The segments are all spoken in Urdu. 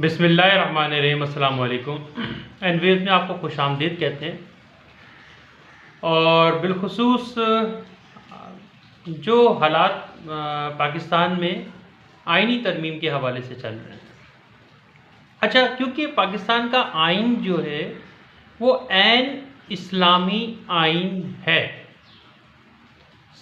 بسم اللہ الرحمن الرحیم۔ السلام علیکم۔ اینویز میں آپ کو خوش آمدید کہتے ہیں، اور بالخصوص جو حالات پاکستان میں آئینی ترمیم کے حوالے سے چل رہے ہیں۔ اچھا، کیونکہ پاکستان کا آئین جو ہے وہ عین اسلامی آئین ہے۔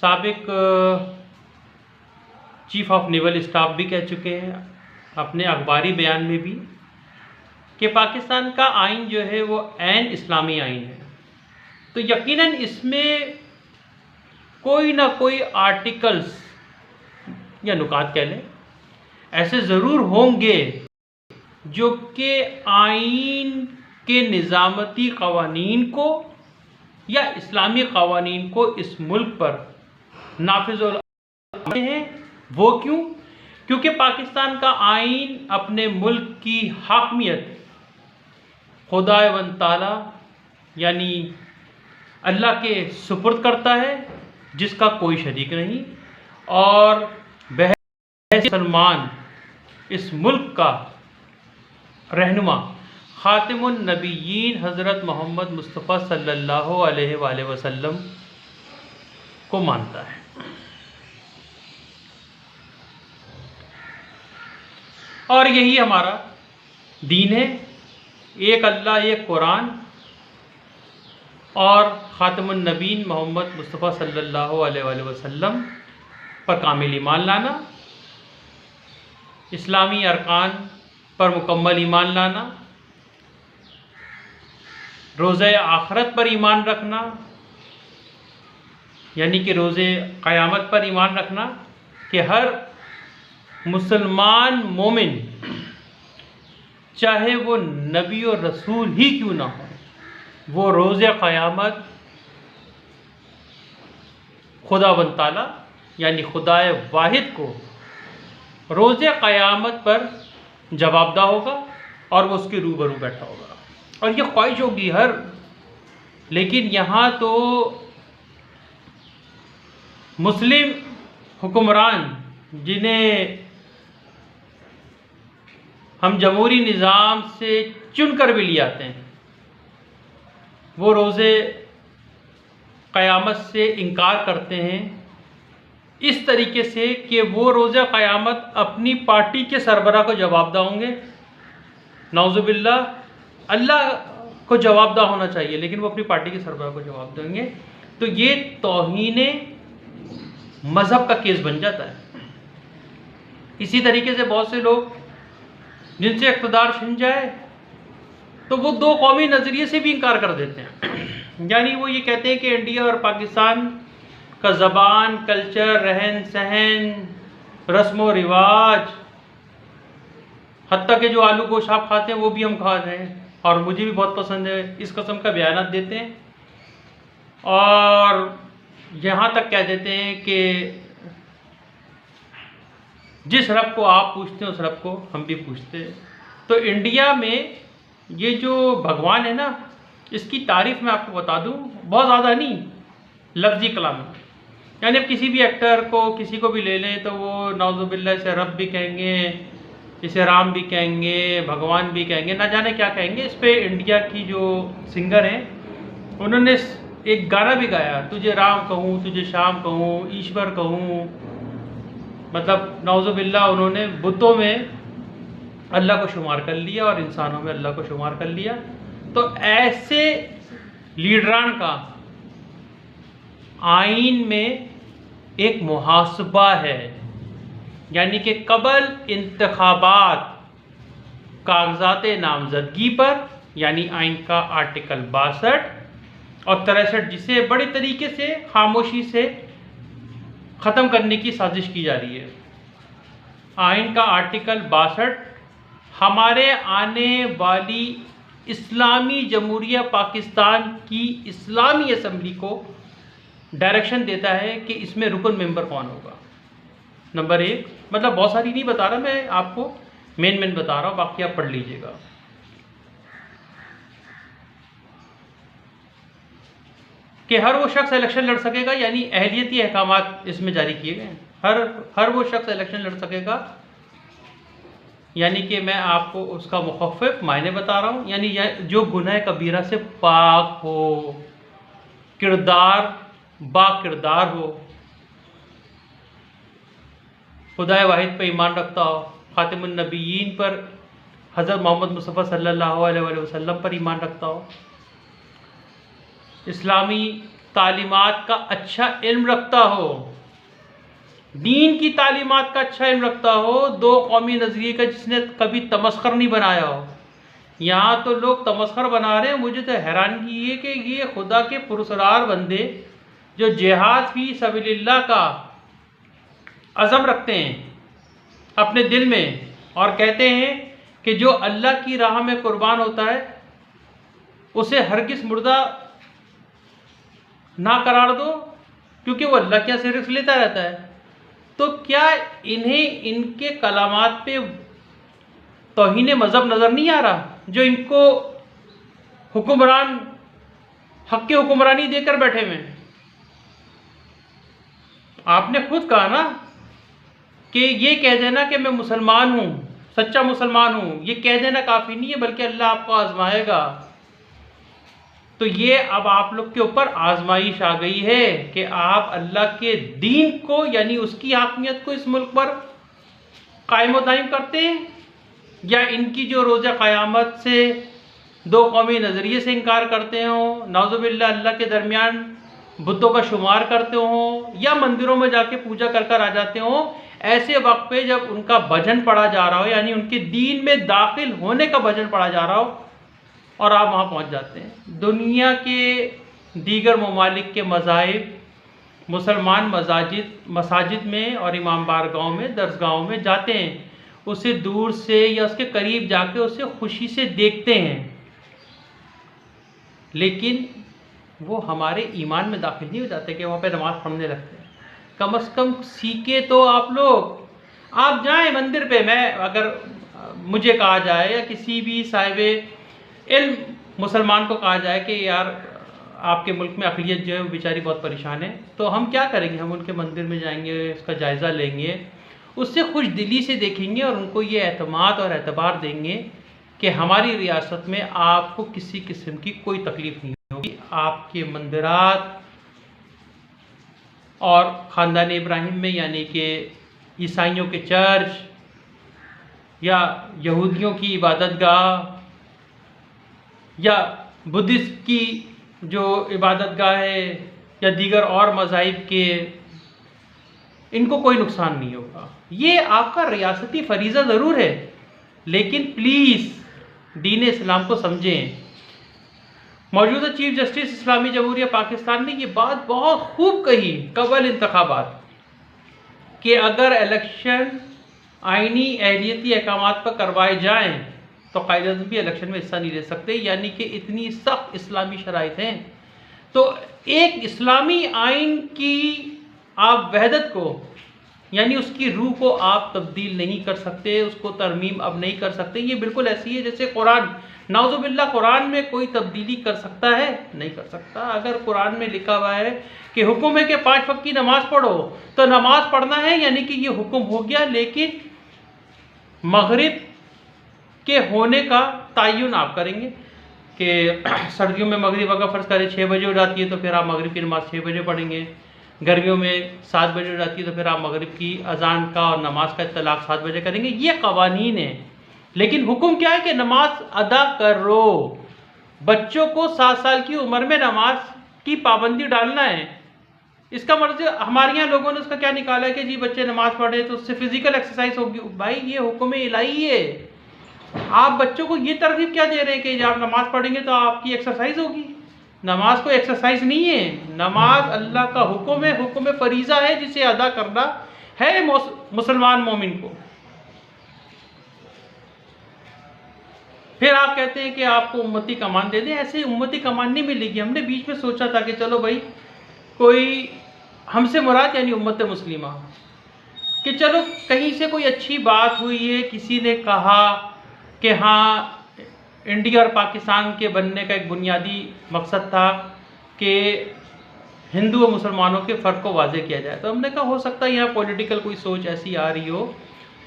سابق چیف آف نیول اسٹاف بھی کہہ چکے ہیں اپنے اخباری بیان میں بھی کہ پاکستان کا آئین جو ہے وہ عین اسلامی آئین ہے۔ تو یقیناً اس میں کوئی نہ کوئی آرٹیکلز یا نکات کہہ لیں ایسے ضرور ہوں گے جو کہ آئین کے نظامتی قوانین کو یا اسلامی قوانین کو اس ملک پر نافذ العمل ہیں۔ وہ کیوں؟ کیونکہ پاکستان کا آئین اپنے ملک کی حاکمیت خدائے و تعالی یعنی اللہ کے سپرد کرتا ہے، جس کا کوئی شریک نہیں، اور بحیثیت مسلمان اس ملک کا رہنما خاتم النبیین حضرت محمد مصطفیٰ صلی اللہ علیہ وآلہ وسلم کو مانتا ہے۔ اور یہی ہمارا دین ہے، ایک اللہ، ایک قرآن، اور خاتم النبیین محمد مصطفیٰ صلی اللہ علیہ وآلہ وسلم پر کامل ایمان لانا، اسلامی ارکان پر مکمل ایمان لانا، روزہ آخرت پر ایمان رکھنا، یعنی کہ روز قیامت پر ایمان رکھنا کہ ہر مسلمان مومن چاہے وہ نبی اور رسول ہی کیوں نہ ہو، وہ روز قیامت خدا و تعالی یعنی خدائے واحد کو روز قیامت پر جواب دہ ہوگا، اور وہ اس کے روبرو بیٹھا ہوگا، اور یہ خواہش ہوگی ہر۔ لیکن یہاں تو مسلم حکمران، جنہیں ہم جمہوری نظام سے چن کر بھی لے آتے ہیں، وہ روز قیامت سے انکار کرتے ہیں اس طریقے سے کہ وہ روز قیامت اپنی پارٹی کے سربراہ کو جواب دہ ہوں گے۔ نعوذ باللہ، اللہ کو جواب دہ ہونا چاہیے لیکن وہ اپنی پارٹی کے سربراہ کو جواب دیں گے، تو یہ توہین مذہب کا کیس بن جاتا ہے۔ اسی طریقے سے بہت سے لوگ جن سے اقتدار چھن جائے تو وہ دو قومی نظریے سے بھی انکار کر دیتے ہیں، یعنی وہ یہ کہتے ہیں کہ انڈیا اور پاکستان کا زبان، کلچر، رہن سہن، رسم و رواج، حتیٰ کہ جو آلو گوشت آپ کھاتے ہیں وہ بھی ہم کھا رہے ہیں اور مجھے بھی بہت پسند ہے، اس قسم کا بیانات دیتے ہیں، اور یہاں تک کہہ دیتے ہیں کہ جس رب کو آپ پوچھتے ہیں اس رب کو ہم بھی پوچھتے ہیں۔ تو انڈیا میں یہ جو بھگوان ہے نا، اس کی تعریف میں آپ کو بتا دوں، بہت زیادہ نہیں، لفظی کلام میں، یعنی اب کسی بھی ایکٹر کو، کسی کو بھی لے لیں تو وہ نعوذ باللہ اسے رب بھی کہیں گے، اسے رام بھی کہیں گے، بھگوان بھی کہیں گے، نہ جانے کیا کہیں گے۔ اس پہ انڈیا کی جو سنگر ہیں انہوں نے ایک گانا بھی گایا، تجھے رام کہوں، تجھے شام کہوں، ایشور کہوں، مطلب نعوذ باللہ انہوں نے بتوں میں اللہ کو شمار کر لیا اور انسانوں میں اللہ کو شمار کر لیا۔ تو ایسے لیڈران کا آئین میں ایک محاسبہ ہے، یعنی کہ قبل انتخابات کاغذات نامزدگی پر، یعنی آئین کا آرٹیکل 62 اور 63، جسے بڑے طریقے سے خاموشی سے ختم کرنے کی سازش کی جا رہی ہے۔ آئین کا آرٹیکل 62 ہمارے آنے والی اسلامی جمہوریہ پاکستان کی اسلامی اسمبلی کو ڈائریکشن دیتا ہے کہ اس میں رکن ممبر کون ہوگا۔ نمبر 1، مطلب بہت ساری نہیں بتا رہا میں آپ کو، مین بتا رہا ہوں، باقی آپ پڑھ لیجئے گا۔ کہ ہر وہ شخص الیکشن لڑ سکے گا، یعنی اہلیتی احکامات اس میں جاری کیے گئے ہیں، ہر وہ شخص الیکشن لڑ سکے گا، یعنی کہ میں آپ کو اس کا مخفف معنی بتا رہا ہوں، یعنی جو گناہ کبیرہ سے پاک ہو، کردار با کردار ہو، خدا واحد پہ ایمان رکھتا ہو، خاتم النبیین پر حضرت محمد مصطفیٰ صلی اللہ علیہ وآلہ وسلم پر ایمان رکھتا ہو، اسلامی تعلیمات کا اچھا علم رکھتا ہو، دین کی تعلیمات کا اچھا علم رکھتا ہو، دو قومی نظریے کا جس نے کبھی تمسخر نہیں بنایا ہو۔ یہاں تو لوگ تمسخر بنا رہے ہیں، مجھے تو حیرانگی یہ کہ یہ خدا کے پرسرار بندے جو جہاد فی سبیل اللہ کا عزم رکھتے ہیں اپنے دل میں، اور کہتے ہیں کہ جو اللہ کی راہ میں قربان ہوتا ہے اسے ہرگز مردہ نہ قرار دو، کیونکہ وہ اللہ کے یہاں سے رزق لیتا رہتا ہے۔ تو کیا انہیں ان کے کلامات پہ توہین مذہب نظر نہیں آ رہا، جو ان کو حکمران حق کی حکمرانی دے کر بیٹھے ہوئے ہیں؟ آپ نے خود کہا نا کہ یہ کہہ دینا کہ میں مسلمان ہوں، سچا مسلمان ہوں، یہ کہہ دینا کافی نہیں ہے، بلکہ اللہ آپ کو آزمائے گا۔ تو یہ اب آپ لوگ کے اوپر آزمائش آ گئی ہے کہ آپ اللہ کے دین کو، یعنی اس کی حاکمیت کو اس ملک پر قائم و دائم کرتے ہیں، یا ان کی جو روز قیامت سے دو قومی نظریے سے انکار کرتے ہوں، نعوذ باللہ اللہ کے درمیان بتوں کا شمار کرتے ہوں، یا مندروں میں جا کے پوجا کر کر آ جاتے ہوں۔ ایسے وقت پہ جب ان کا بھجن پڑھا جا رہا ہو، یعنی ان کے دین میں داخل ہونے کا بھجن پڑھا جا رہا ہو، اور آپ وہاں پہنچ جاتے ہیں۔ دنیا کے دیگر ممالک کے مذاہب مسلمان مساجد میں اور امام بارگاہوں میں، درسگاہوں میں جاتے ہیں، اسے دور سے یا اس کے قریب جا کے اسے خوشی سے دیکھتے ہیں، لیکن وہ ہمارے ایمان میں داخل نہیں ہو جاتے کہ وہاں پہ نماز پڑھنے لگتے ہیں۔ کم از کم سیکھے تو آپ لوگ، آپ جائیں مندر پہ، میں اگر مجھے کہا جائے یا کسی بھی صاحب علم مسلمان کو کہا جائے کہ یار آپ کے ملک میں اقلیت جو ہے وہ بیچاری بہت پریشان ہے، تو ہم کیا کریں گے؟ ہم ان کے مندر میں جائیں گے، اس کا جائزہ لیں گے، اس سے خوش دلی سے دیکھیں گے، اور ان کو یہ اعتماد اور اعتبار دیں گے کہ ہماری ریاست میں آپ کو کسی قسم کی کوئی تکلیف نہیں ہوگی۔ آپ کے مندرات اور خاندان ابراہیم میں، یعنی کہ عیسائیوں کے چرچ یا یہودیوں کی عبادت گاہ یا بدھسٹ کی جو عبادت گاہ ہے یا دیگر اور مذاہب کے، ان کو کوئی نقصان نہیں ہوگا۔ یہ آپ کا ریاستی فریضہ ضرور ہے، لیکن پلیز دین اسلام کو سمجھیں۔ موجودہ چیف جسٹس اسلامی جمہوریہ پاکستان نے یہ بات بہت خوب کہی قبل انتخابات کہ اگر الیکشن آئینی اہلیتی احکامات پر کروائے جائیں تو قائد اعظم بھی الیکشن میں حصہ نہیں لے سکتے، یعنی کہ اتنی سخت اسلامی شرائط ہیں۔ تو ایک اسلامی آئین کی آپ وحدت کو، یعنی اس کی روح کو آپ تبدیل نہیں کر سکتے، اس کو ترمیم اب نہیں کر سکتے۔ یہ بالکل ایسی ہے جیسے قرآن، نعوذ باللہ قرآن میں کوئی تبدیلی کر سکتا ہے؟ نہیں کر سکتا۔ اگر قرآن میں لکھا ہوا ہے کہ حکم ہے کہ 5 وقت کی نماز پڑھو، تو نماز پڑھنا ہے، یعنی کہ یہ حکم ہو گیا، لیکن مغرب کے ہونے کا تعین آپ کریں گے کہ سردیوں میں مغرب اگر فرض کریں 6 بجے ہو جاتی ہے تو پھر آپ مغرب کی نماز 6 بجے پڑھیں گے، گرمیوں میں 7 بجے ہو جاتی ہے تو پھر آپ مغرب کی اذان کا اور نماز کا اطلاق 7 بجے کریں گے۔ یہ قوانین ہیں، لیکن حکم کیا ہے کہ نماز ادا کرو۔ بچوں کو 7 سال کی عمر میں نماز کی پابندی ڈالنا ہے۔ اس کا مطلب ہمارے یہاں لوگوں نے اس کا کیا نکالا ہے کہ جی بچے نماز پڑھے تو اس سے فزیکل ایکسرسائز ہوگی۔ بھائی یہ حکم الہی ہے، آپ بچوں کو یہ ترغیب کیا دے رہے ہیں کہ جب آپ نماز پڑھیں گے تو آپ کی ایکسرسائز ہوگی؟ نماز کوئی ایکسرسائز نہیں ہے، نماز اللہ کا حکم ہے، حکم فریضہ ہے جسے ادا کرنا ہے مسلمان مومن کو۔ پھر آپ کہتے ہیں کہ آپ کو امتی کمان دے دیں، ایسے امتی کمان نہیں ملے گی۔ ہم نے بیچ میں سوچا تھا کہ چلو بھائی کوئی ہم سے مراد یعنی امت مسلمہ، کہ چلو کہیں سے کوئی اچھی بات ہوئی ہے، کسی نے کہا کہ ہاں انڈیا اور پاکستان کے بننے کا ایک بنیادی مقصد تھا کہ ہندو اور مسلمانوں کے فرق کو واضح کیا جائے، تو ہم نے کہا ہو سکتا ہے یہاں پولیٹیکل کوئی سوچ ایسی آ رہی ہو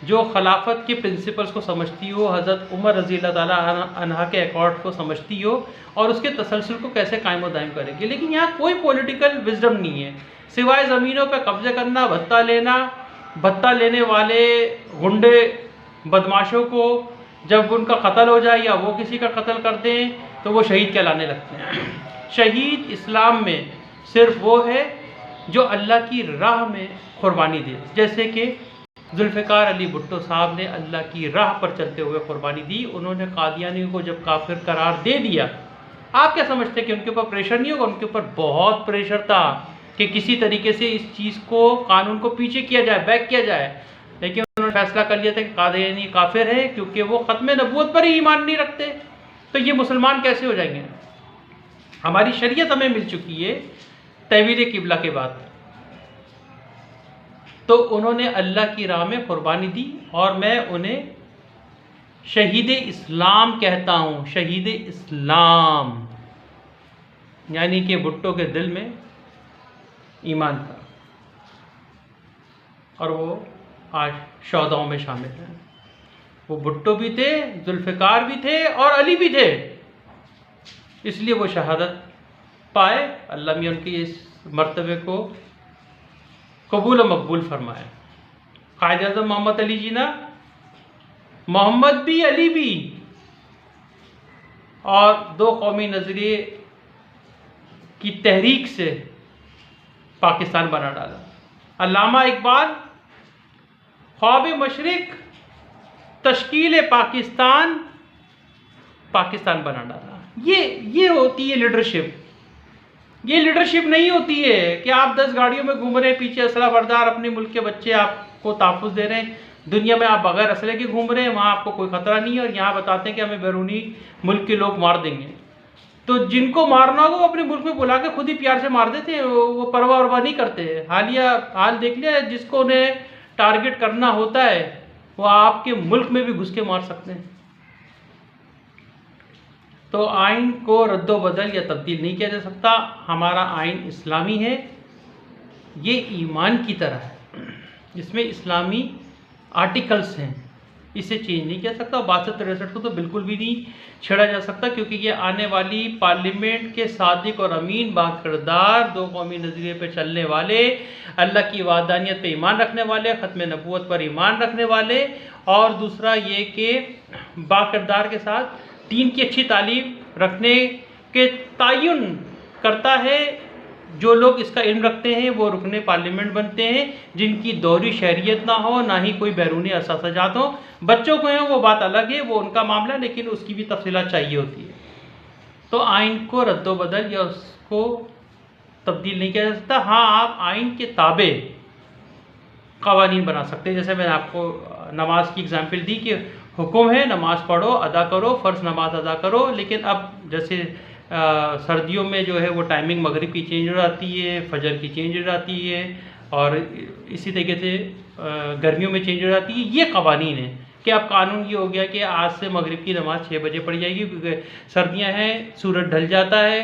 جو خلافت کے پرنسپلز کو سمجھتی ہو، حضرت عمر رضی اللہ تعالیٰ عنہ کے ایکارڈ کو سمجھتی ہو اور اس کے تسلسل کو کیسے قائم و دائم کرے گی. لیکن یہاں کوئی پولیٹیکل وزڈم نہیں ہے سوائے زمینوں پہ قبضے کرنا، بھتہ لینا. بھتہ لینے والے غنڈے بدماشوں کو جب ان کا قتل ہو جائے یا وہ کسی کا قتل کر دیں تو وہ شہید کہلانے لگتے ہیں. شہید اسلام میں صرف وہ ہے جو اللہ کی راہ میں قربانی دے، جیسے کہ ذوالفقار علی بھٹو صاحب نے اللہ کی راہ پر چلتے ہوئے قربانی دی. انہوں نے قادیانیوں کو جب کافر قرار دے دیا، آپ کیا سمجھتے ہیں کہ ان کے اوپر پریشر نہیں ہوگا؟ ان کے اوپر بہت پریشر تھا کہ کسی طریقے سے اس چیز کو، قانون کو پیچھے کیا جائے، بیک کیا جائے. لیکن انہوں نے فیصلہ کر لیا تھا کہ قادیانی کافر ہے کیونکہ وہ ختم نبوت پر ہی ایمان نہیں رکھتے. تو یہ مسلمان کیسے ہو جائیں گے؟ ہماری شریعت ہمیں مل چکی ہے تحویل قبلہ کے بعد. تو انہوں نے اللہ کی راہ میں قربانی دی اور میں انہیں شہید اسلام کہتا ہوں. شہید اسلام یعنی کہ بھٹو کے دل میں ایمان تھا اور وہ آج شہداؤں میں شامل ہیں. وہ بھٹو بھی تھے، ذوالفقار بھی تھے اور علی بھی تھے، اس لیے وہ شہادت پائے. اللہ میاں ان کی اس مرتبے کو قبول و مقبول فرمائے. قائد اعظم محمد علی جناح، محمد بھی علی بھی، اور دو قومی نظریے کی تحریک سے پاکستان بنا ڈالا. علامہ اقبال، خواب مشرق، تشکیل پاکستان، پاکستان بنا ڈالا. یہ ہوتی ہے لیڈرشپ. یہ لیڈرشپ نہیں ہوتی ہے کہ آپ 10 گاڑیوں میں گھوم رہے ہیں، پیچھے اسلحہ بردار اپنے ملک کے بچے آپ کو تحفظ دے رہے ہیں. دنیا میں آپ بغیر اسلحے کے گھوم رہے ہیں، وہاں آپ کو کوئی خطرہ نہیں ہے، اور یہاں بتاتے ہیں کہ ہمیں بیرونی ملک کے لوگ مار دیں گے. تو جن کو مارنا ہوگا وہ اپنے ملک میں بلا کے خود ہی پیار سے مار دیتے ہیں، وہ پرواہ نہیں کرتے. حال دیکھ لیا، جس کو انہیں ٹارگٹ کرنا ہوتا ہے وہ آپ کے ملک میں بھی گھس کے مار سکتے ہیں. تو آئین کو رد و بدل یا تبدیل نہیں کیا جا سکتا. ہمارا آئین اسلامی ہے، یہ ایمان کی طرح ہے، اس میں اسلامی آرٹیکلز ہیں، اسے چینج نہیں کیا سکتا. 62-63 کو تو بالکل بھی نہیں چھیڑا جا سکتا کیونکہ یہ آنے والی پارلیمنٹ کے صادق اور امین باکردار، دو قومی نظریے پہ چلنے والے، اللہ کی وحدانیت پہ ایمان رکھنے والے، ختم نبوت پر ایمان رکھنے والے، اور دوسرا یہ کہ باکردار کے ساتھ دین کی اچھی تعلیم رکھنے کے تعین کرتا ہے. جو لوگ اس کا علم رکھتے ہیں وہ رکن پارلیمنٹ بنتے ہیں، جن کی دوہری شہریت نہ ہو، نہ ہی کوئی بیرونی اثاثجات ہوں. بچوں کو ہیں وہ بات الگ ہے، وہ ان کا معاملہ، لیکن اس کی بھی تفصیلات چاہیے ہوتی ہے. تو آئین کو رد و بدل یا اس کو تبدیل نہیں کیا جا سکتا. ہاں، آپ آئین کے تابع قوانین بنا سکتے ہیں. جیسے میں نے آپ کو نماز کی اگزامپل دی کہ حکم ہے نماز پڑھو، ادا کرو، فرض نماز ادا کرو. لیکن اب جیسے سردیوں میں جو ہے وہ ٹائمنگ مغرب کی چینج ہو جاتی ہے، فجر کی چینج ہو جاتی ہے، اور اسی طریقے سے گرمیوں میں چینج ہو جاتی ہے. یہ قوانین ہیں کہ اب قانون یہ ہو گیا کہ آج سے مغرب کی نماز 6 بجے پڑھی جائے گی کیونکہ سردیاں ہیں، سورج ڈھل جاتا ہے،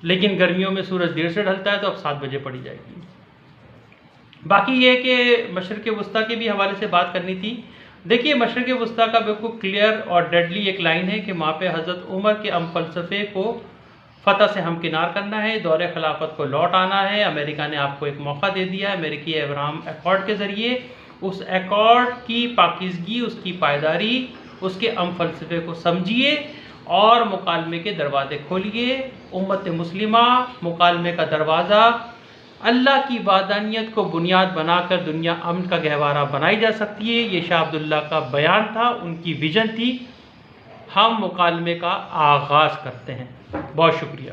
لیکن گرمیوں میں سورج دیر سے ڈھلتا ہے تو اب 7 بجے پڑھی جائے گی. باقی یہ کہ مشرق وسطیٰ کے بھی حوالے سے بات کرنی تھی. دیکھیے، مشرق وسطیٰ کا بالکل کلیئر اور ڈیڈلی ایک لائن ہے کہ وہاں پہ حضرت عمر کے فلسفے کو فتح سے ہمکنار کرنا ہے، دور خلافت کو لوٹ آنا ہے. امریکہ نے آپ کو ایک موقع دے دیا ہے امریکی ابراہم ایکارڈ کے ذریعے. اس ایکارڈ کی پاکیزگی، اس کی پائیداری، اس کے فلسفے کو سمجھیے اور مکالمے کے دروازے کھولیے. امت مسلمہ مکالمے کا دروازہ، اللہ کی وحدانیت کو بنیاد بنا کر دنیا امن کا گہوارہ بنائی جا سکتی ہے. یہ شاہ عبداللہ کا بیان تھا، ان کی ویژن تھی. ہم مکالمے کا آغاز کرتے ہیں. بہت شکریہ.